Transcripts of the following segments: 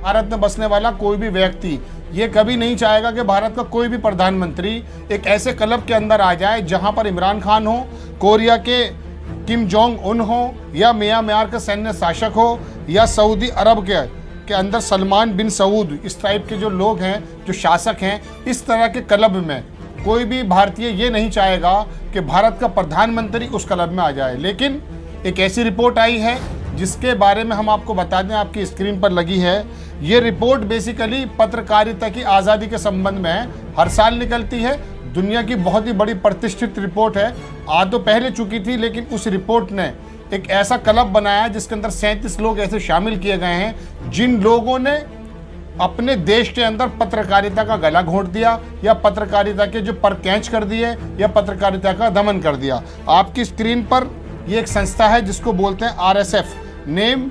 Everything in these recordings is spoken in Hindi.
भारत में बसने वाला कोई भी व्यक्ति ये कभी नहीं चाहेगा कि भारत का कोई भी प्रधानमंत्री एक ऐसे क्लब के अंदर आ जाए जहां पर इमरान खान हो, कोरिया के किम जोंग उन हो, या म्यांमार का सैन्य शासक हो, या सऊदी अरब के अंदर सलमान बिन सऊद, इस टाइप के जो लोग हैं, जो शासक हैं, इस तरह के क्लब में कोई भी भारतीय ये नहीं चाहेगा कि भारत का प्रधानमंत्री उस क्लब में आ जाए। लेकिन एक ऐसी रिपोर्ट आई है जिसके बारे में हम आपको बता दें, आपकी स्क्रीन पर लगी है। ये रिपोर्ट बेसिकली पत्रकारिता की आज़ादी के संबंध में है, हर साल निकलती है, दुनिया की बहुत ही बड़ी प्रतिष्ठित रिपोर्ट है। आ तो पहले चुकी थी, लेकिन उस रिपोर्ट ने एक ऐसा क्लब बनाया जिसके अंदर 37 लोग ऐसे शामिल किए गए हैं जिन लोगों ने अपने देश के अंदर पत्रकारिता का गला घोंट दिया, या पत्रकारिता के जो पर कैच कर दिए, या पत्रकारिता का दमन कर दिया। आपकी स्क्रीन पर ये एक संस्था है जिसको बोलते हैं RSF, name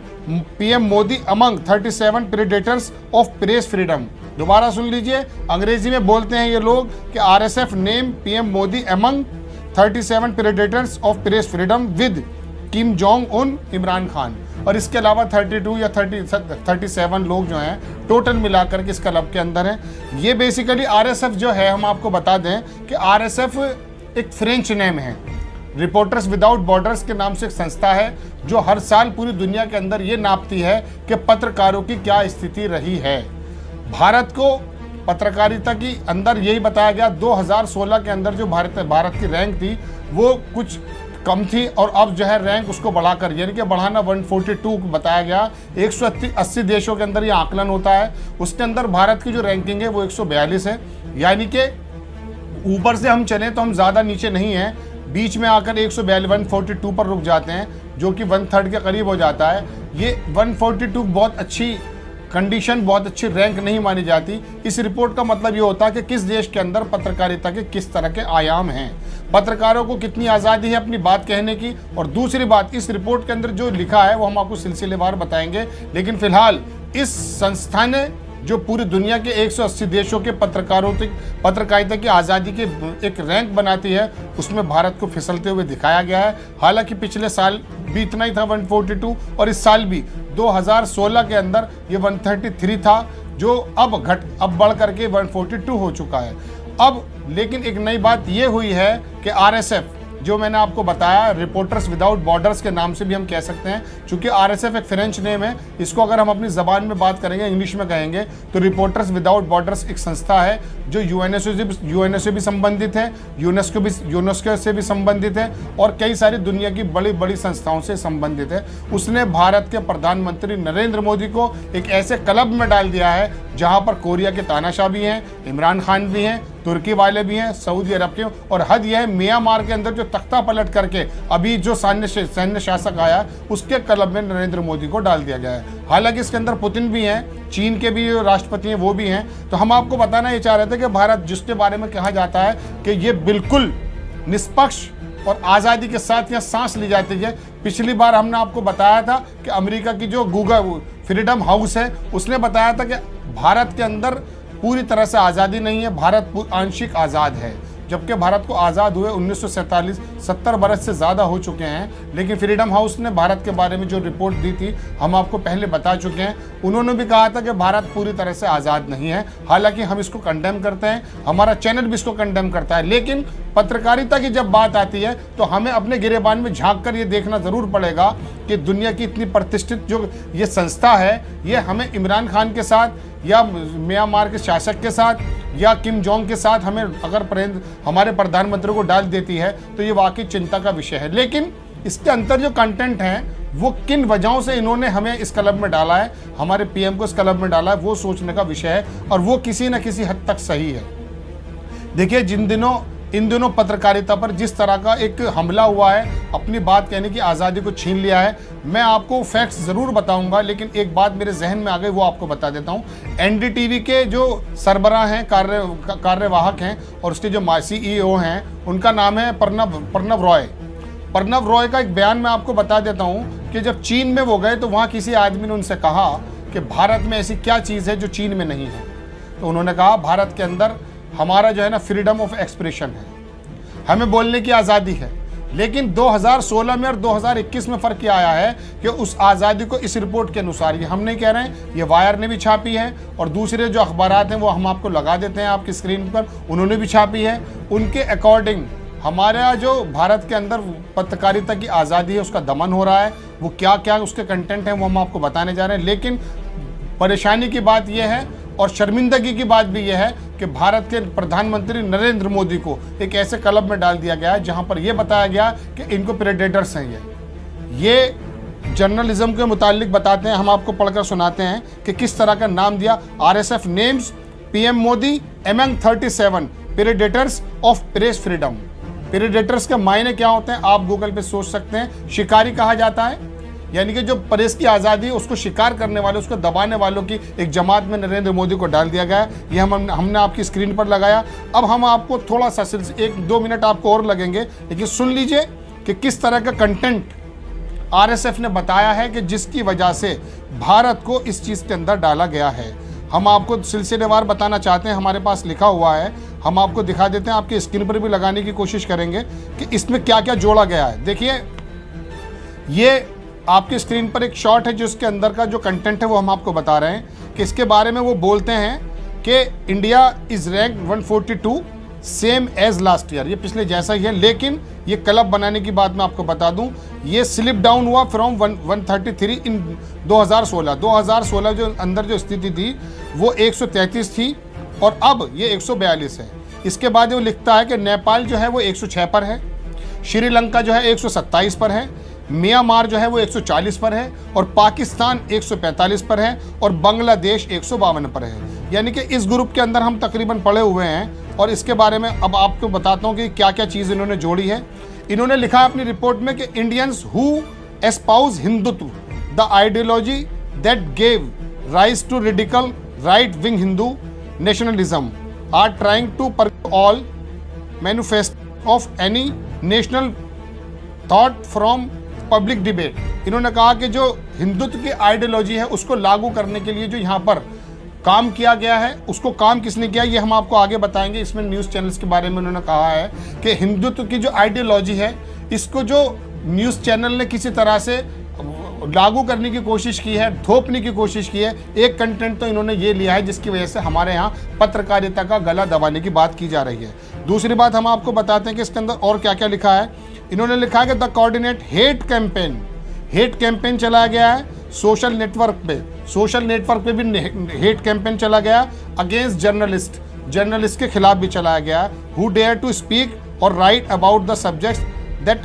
PM Modi among 37 predators of press freedom. दोबारा सुन लीजिए, अंग्रेजी में बोलते हैं ये लोग कि RSF name PM Modi among 37 predators of press freedom with Kim Jong Un, Imran Khan, और इसके अलावा 32 या 37 लोग जो हैं टोटल मिलाकर के इस क्लब के अंदर हैं। ये बेसिकली RSF जो है, हम आपको बता दें कि RSF एक फ्रेंच नेम है, रिपोर्टर्स विदाउट बॉर्डर्स के नाम से एक संस्था है जो हर साल पूरी दुनिया के अंदर ये नापती है कि पत्रकारों की क्या स्थिति रही है। भारत को पत्रकारिता की अंदर यही बताया गया, 2016 के अंदर जो भारत की रैंक थी वो कुछ कम थी, और अब जो है रैंक उसको बढ़ाकर, यानी कि बढ़ाना 142 बताया गया। 180 देशों के अंदर ये आकलन होता है, उसके अंदर भारत की जो रैंकिंग है वो 142 है, यानी कि ऊपर से हम चलें तो हम ज़्यादा नीचे नहीं हैं, बीच में आकर 142 पर रुक जाते हैं, जो कि 1/3 के करीब हो जाता है। ये 142 बहुत अच्छी कंडीशन, बहुत अच्छी रैंक नहीं मानी जाती। इस रिपोर्ट का मतलब ये होता है कि किस देश के अंदर पत्रकारिता के किस तरह के आयाम हैं, पत्रकारों को कितनी आज़ादी है अपनी बात कहने की। और दूसरी बात, इस रिपोर्ट के अंदर जो लिखा है वो हम आपको सिलसिलेवार बताएंगे, लेकिन फिलहाल इस संस्था ने जो पूरी दुनिया के 180 देशों के पत्रकारिता की आज़ादी की एक रैंक बनाती है, उसमें भारत को फिसलते हुए दिखाया गया है। हालांकि पिछले साल भी इतना ही था 142, और इस साल भी 2016 के अंदर ये 133 था, जो अब बढ़ करके 142 हो चुका है। अब लेकिन एक नई बात ये हुई है कि RSF, जो मैंने आपको बताया, रिपोर्टर्स विदाउट बॉर्डर्स के नाम से भी हम कह सकते हैं, क्योंकि RSF एक फ्रेंच नेम है, इसको अगर हम अपनी ज़बान में बात करेंगे, इंग्लिश में कहेंगे, तो रिपोर्टर्स विदाउट बॉर्डर्स एक संस्था है जो UN से भी संबंधित है, यूनेस्को से भी संबंधित है, और कई सारी दुनिया की बड़ी बड़ी संस्थाओं से संबंधित है। उसने भारत के प्रधानमंत्री नरेंद्र मोदी को एक ऐसे क्लब में डाल दिया है जहाँ पर कोरिया के तानाशाह भी हैं, इमरान खान भी हैं, तुर्की वाले भी हैं, सऊदी अरब के, और हद यह है म्यांमार के अंदर जो तख्ता पलट करके अभी जो सैन्य शासक आया उसके क्लब में नरेंद्र मोदी को डाल दिया गया है। हालांकि इसके अंदर पुतिन भी हैं, चीन के भी राष्ट्रपति हैं, वो भी हैं। तो हम आपको बताना ये चाह रहे थे कि भारत, जिसके बारे में कहा जाता है कि ये बिल्कुल निष्पक्ष और आज़ादी के साथ यहाँ सांस ली जाती है। पिछली बार हमने आपको बताया था कि अमेरिका की जो गूगल फ्रीडम हाउस है उसने बताया था कि भारत के अंदर पूरी तरह से आज़ादी नहीं है, भारत आंशिक आज़ाद है, जबकि भारत को आज़ाद हुए 1947 70 बरस से ज़्यादा हो चुके हैं। लेकिन फ्रीडम हाउस ने भारत के बारे में जो रिपोर्ट दी थी हम आपको पहले बता चुके हैं, उन्होंने भी कहा था कि भारत पूरी तरह से आज़ाद नहीं है। हालांकि हम इसको कंडेम करते हैं, हमारा चैनल भी इसको कंडेम करता है, लेकिन पत्रकारिता की जब बात आती है तो हमें अपने गिरेबान में झांक कर ये देखना ज़रूर पड़ेगा कि दुनिया की इतनी प्रतिष्ठित जो ये संस्था है, ये हमें इमरान खान के साथ या म्यांमार के शासक के साथ या किम जोंग के साथ हमें अगर हमारे प्रधानमंत्री को डाल देती है तो ये वाकई चिंता का विषय है। लेकिन इसके अंदर जो कंटेंट हैं वो किन वजहों से इन्होंने हमें इस क्लब में डाला है, हमारे PM को इस क्लब में डाला है, वो सोचने का विषय है, और वो किसी न किसी हद तक सही है। देखिए, इन दिनों पत्रकारिता पर जिस तरह का एक हमला हुआ है, अपनी बात कहने की आज़ादी को छीन लिया है, मैं आपको फैक्ट्स ज़रूर बताऊंगा, लेकिन एक बात मेरे जहन में आ गई, वो आपको बता देता हूं। NDTV के जो सरबराह हैं, कार्यवाहक हैं, और उसके जो CEO हैं, उनका नाम है प्रणव रॉय का एक बयान मैं आपको बता देता हूँ कि जब चीन में वो गए तो वहाँ किसी आदमी ने उनसे कहा कि भारत में ऐसी क्या चीज़ है जो चीन में नहीं है। तो उन्होंने कहा, भारत के अंदर हमारा जो है ना फ्रीडम ऑफ एक्सप्रेशन है, हमें बोलने की आज़ादी है, लेकिन 2016 में और 2021 में फर्क क्या आया है कि उस आज़ादी को इस रिपोर्ट के अनुसार, ये हम नहीं कह रहे हैं, ये वायर ने भी छापी है और दूसरे जो अखबारात हैं वो हम आपको लगा देते हैं आपकी स्क्रीन पर, उन्होंने भी छापी है। उनके अकॉर्डिंग हमारा जो भारत के अंदर पत्रकारिता की आज़ादी है उसका दमन हो रहा है। वो क्या क्या उसके कंटेंट हैं वो हम आपको बताने जा रहे हैं। लेकिन परेशानी की बात यह है और शर्मिंदगी की बात भी यह है कि भारत के प्रधानमंत्री नरेंद्र मोदी को एक ऐसे क्लब में डाल दिया गया है जहां पर यह बताया गया कि इनको प्रेडेटर्स हैं। ये जर्नलिज्म के मुतालिक बताते हैं, हम आपको पढ़कर सुनाते हैं कि किस तरह का नाम दिया। RSF names PM Modi among 37 predators of press freedom. Predators के मायने क्या होते हैं आप गूगल पे सोच सकते हैं। शिकारी कहा जाता है, यानी कि जो प्रेस की आज़ादी है उसको शिकार करने वाले, उसको दबाने वालों की एक जमात में नरेंद्र मोदी को डाल दिया गया है। ये हमने आपकी स्क्रीन पर लगाया। अब हम आपको थोड़ा सा 1-2 मिनट आपको और लगेंगे, लेकिन सुन लीजिए कि किस तरह का कंटेंट RSF ने बताया है कि जिसकी वजह से भारत को इस चीज़ के अंदर डाला गया है। हम आपको सिलसिलेवार बताना चाहते हैं, हमारे पास लिखा हुआ है, हम आपको दिखा देते हैं, आपकी स्क्रीन पर भी लगाने की कोशिश करेंगे कि इसमें क्या क्या जोड़ा गया है। देखिए, ये आपकी स्क्रीन पर एक शॉट है जिसके अंदर का जो कंटेंट है वो हम आपको बता रहे हैं कि इसके बारे में वो बोलते हैं कि India is rank 142 same as last year. ये पिछले जैसा ही है, लेकिन ये क्लब बनाने की बात मैं आपको बता दूं, ये स्लिप डाउन हुआ फ्रॉम 133 इन 2016 जो अंदर जो स्थिति थी वो 133 थी और अब ये 142 है। इसके बाद वो लिखता है कि नेपाल जो है वो 106 पर है, श्रीलंका जो है 127 पर है, म्यांमार जो है वो 140 पर है और पाकिस्तान 145 पर है और बांग्लादेश 152 पर है। यानी कि इस ग्रुप के अंदर हम तकरीबन पड़े हुए हैं। और इसके बारे में अब आपको बताता हूँ कि क्या क्या चीज़ इन्होंने जोड़ी है। इन्होंने लिखा है अपनी रिपोर्ट में कि Indians who espouse Hindutva the ideology that gave rise to radical right wing Hindu nationalism are trying to permit all manifesto of any national thought from public debate. इन्होंने कहा कि जो हिंदुत्व की आइडियोलॉजी है उसको लागू करने के लिए जो यहाँ पर काम किया गया है, उसको काम किसने किया ये हम आपको आगे बताएंगे। इसमें न्यूज़ चैनल्स के बारे में उन्होंने कहा है कि हिंदुत्व की जो आइडियोलॉजी है इसको जो न्यूज़ चैनल ने किसी तरह से लागू करने की कोशिश की है, थोपने की कोशिश की है। एक कंटेंट तो इन्होंने ये लिया है जिसकी वजह से हमारे यहाँ पत्रकारिता का गला दबाने की बात की जा रही है। दूसरी बात हम आपको बताते हैं कि इसके अंदर और क्या क्या लिखा है। इन्होंने लिखा है कि द कोऑर्डिनेट हेट कैंपेन चलाया गया है सोशल नेटवर्क पे भी हेट कैंपेन चला गया अगेंस्ट जर्नलिस्ट के खिलाफ भी चलाया गया, हु डेयर टू स्पीक और write about the subjects that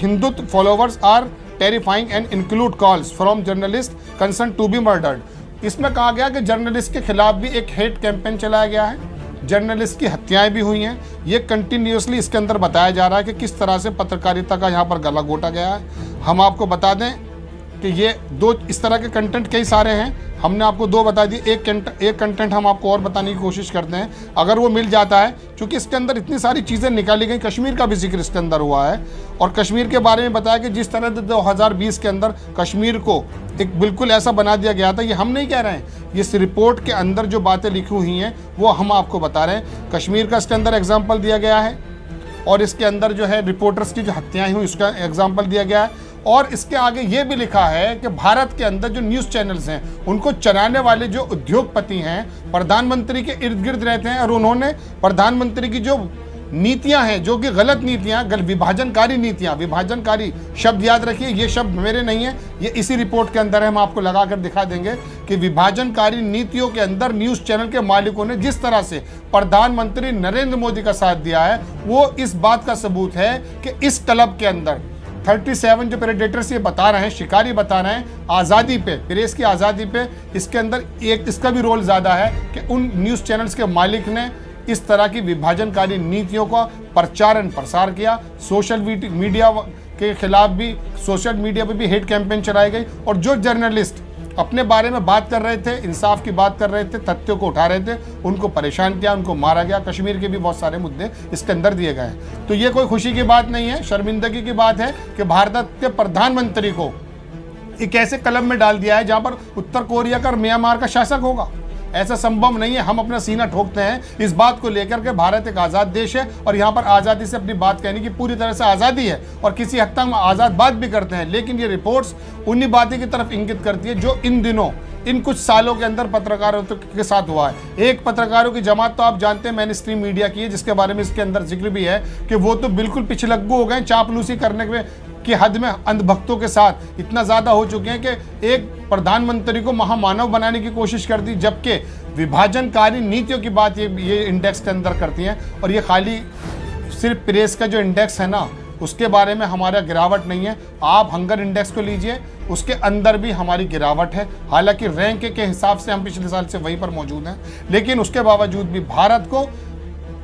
Hindutva followers are terrifying and include calls from journalist concern to be murdered. इसमें कहा गया कि जर्नलिस्ट के खिलाफ भी एक हेट कैंपेन चलाया गया है, जर्नलिस्ट की हत्याएं भी हुई हैं। ये कंटिन्यूसली इसके अंदर बताया जा रहा है कि किस तरह से पत्रकारिता का यहाँ पर गला घोटा गया है। हम आपको बता दें कि ये दो इस तरह के कंटेंट कई सारे हैं, हमने आपको दो बता दिए। एक कंटेंट हम आपको और बताने की कोशिश करते हैं अगर वो मिल जाता है, क्योंकि इसके अंदर इतनी सारी चीज़ें निकाली गई। कश्मीर का भी जिक्र इसके अंदर हुआ है और कश्मीर के बारे में बताया कि जिस तरह से 2020 के अंदर कश्मीर को एक बिल्कुल ऐसा बना दिया गया था। ये हम नहीं कह रहे हैं, ये इस रिपोर्ट के अंदर जो बातें लिखी हुई हैं वो हम आपको बता रहे हैं। कश्मीर का इसके अंदर एग्जाम्पल दिया गया है और इसके अंदर जो है रिपोर्टर्स की जो हत्याएं हुई उसका एग्जाम्पल दिया गया है। और इसके आगे ये भी लिखा है कि भारत के अंदर जो न्यूज़ चैनल्स हैं उनको चलाने वाले जो उद्योगपति हैं प्रधानमंत्री के इर्द गिर्द रहते हैं और उन्होंने प्रधानमंत्री की जो नीतियां हैं जो कि गलत नीतियां, विभाजनकारी शब्द याद रखिए, ये शब्द मेरे नहीं है, ये इसी रिपोर्ट के अंदर है। हम आपको लगा कर दिखा देंगे कि विभाजनकारी नीतियों के अंदर न्यूज़ चैनल के मालिकों ने जिस तरह से प्रधानमंत्री नरेंद्र मोदी का साथ दिया है वो इस बात का सबूत है कि इस क्लब के अंदर 37 जो प्रेडेटर्स ये बता रहे हैं, शिकारी बता रहे हैं आज़ादी पे, प्रेस की आज़ादी पे, इसके अंदर एक इसका भी रोल ज़्यादा है कि उन न्यूज़ चैनल्स के मालिक ने इस तरह की विभाजनकारी नीतियों का प्रचार प्रसार किया। सोशल मीडिया के खिलाफ भी, सोशल मीडिया पे भी हेट कैंपेन चलाई गई और जो जर्नलिस्ट अपने बारे में बात कर रहे थे, इंसाफ की बात कर रहे थे, तथ्यों को उठा रहे थे, उनको परेशान किया, उनको मारा गया। कश्मीर के भी बहुत सारे मुद्दे इसके अंदर दिए गए हैं। तो ये कोई खुशी की बात नहीं है, शर्मिंदगी की बात है कि भारत के प्रधानमंत्री को एक ऐसे क्लब में डाल दिया है जहां पर उत्तर कोरिया का और म्यांमार का शासक होगा। ऐसा संभव नहीं है। हम अपना सीना ठोकते हैं इस बात को लेकर के भारत एक आज़ाद देश है और यहाँ पर आज़ादी से अपनी बात कहने की पूरी तरह से आज़ादी है और किसी हद तक हम आज़ाद बात भी करते हैं। लेकिन ये रिपोर्ट्स उन्हीं बातें की तरफ इंगित करती है जो इन दिनों, इन कुछ सालों के अंदर पत्रकारों के साथ हुआ है। एक पत्रकारों की जमात तो आप जानते हैं मेन स्ट्रीम मीडिया की है, जिसके बारे में इसके अंदर जिक्र भी है कि वो तो बिल्कुल पिछलग्गू हो गए, चापलूसी करने की हद में अंधभक्तों के साथ इतना ज़्यादा हो चुके हैं कि एक प्रधानमंत्री को महामानव बनाने की कोशिश कर दी, जबकि विभाजनकारी नीतियों की बात ये इंडेक्स के अंदर करती हैं। और ये खाली सिर्फ प्रेस का जो इंडेक्स है ना, उसके बारे में हमारा गिरावट नहीं है। आप हंगर इंडेक्स को लीजिए, उसके अंदर भी हमारी गिरावट है। हालांकि रैंक के हिसाब से हम पिछले साल से वहीं पर मौजूद हैं, लेकिन उसके बावजूद भी भारत को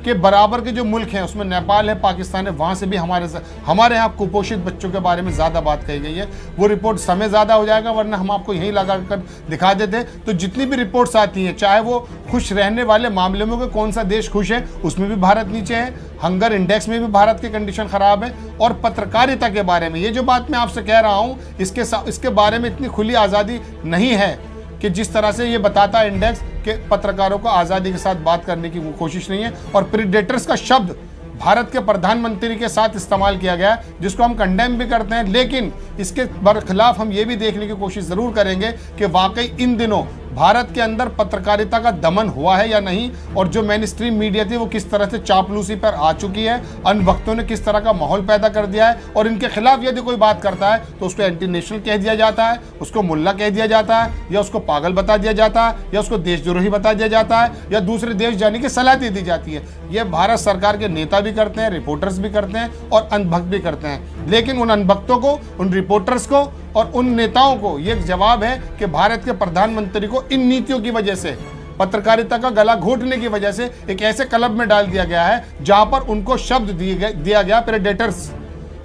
के बराबर के जो मुल्क हैं उसमें नेपाल है, पाकिस्तान है, वहाँ से भी हमारे यहाँ कुपोषित बच्चों के बारे में ज़्यादा बात कही गई है। वो रिपोर्ट समय ज़्यादा हो जाएगा, वरना हम आपको यहीं लगा कर दिखा देते। तो जितनी भी रिपोर्ट्स आती हैं, चाहे वो खुश रहने वाले मामले में कौन सा देश खुश है, उसमें भी भारत नीचे है, हंगर इंडेक्स में भी भारत की कंडीशन ख़राब है। और पत्रकारिता के बारे में ये जो बात मैं आपसे कह रहा हूँ, इसके बारे में इतनी खुली आज़ादी नहीं है कि जिस तरह से ये बताता है इंडेक्स के पत्रकारों को आज़ादी के साथ बात करने की कोशिश नहीं है। और प्रीडेटर्स का शब्द भारत के प्रधानमंत्री के साथ इस्तेमाल किया गया, जिसको हम कंडेम भी करते हैं, लेकिन इसके बरखिलाफ हम ये भी देखने की कोशिश ज़रूर करेंगे कि वाकई इन दिनों भारत के अंदर पत्रकारिता का दमन हुआ है या नहीं, और जो मेन स्ट्रीम मीडिया थी वो किस तरह से चापलूसी पर आ चुकी है, अनभक्तों ने किस तरह का माहौल पैदा कर दिया है। और इनके खिलाफ यदि कोई बात करता है तो उसको एंटी नेशनल कह दिया जाता है, उसको मुल्ला कह दिया जाता है, या उसको पागल बता दिया जाता है, या उसको देशद्रोही बता दिया जाता है, या दूसरे देश जाने की सलाह दे दी जाती है। ये भारत सरकार के नेता भी करते हैं, रिपोर्टर्स भी करते हैं और अनभक्त भी करते हैं। लेकिन उन अनभक्तों को, उन रिपोर्टर्स को और उन नेताओं को ये जवाब है कि भारत के प्रधानमंत्री को इन नीतियों की वजह से, पत्रकारिता का गला घोटने की वजह से एक ऐसे क्लब में डाल दिया गया है जहां पर उनको शब्द दिया गया प्रेडेटर्स।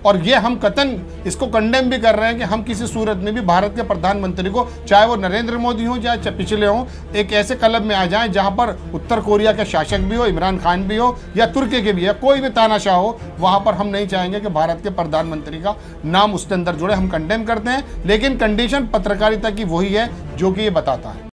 और ये हम कतन इसको कंडेम भी कर रहे हैं कि हम किसी सूरत में भी भारत के प्रधानमंत्री को, चाहे वो नरेंद्र मोदी हो चाहे पिछले हों, एक ऐसे क्लब में आ जाएं जहां पर उत्तर कोरिया के शासक भी हो, इमरान खान भी हो, या तुर्की के भी है, कोई भी तानाशाह हो, वहां पर हम नहीं चाहेंगे कि भारत के प्रधानमंत्री का नाम उसके अंदर जुड़े। हम कंडेम करते हैं, लेकिन कंडीशन पत्रकारिता की वही है जो कि ये बताता है।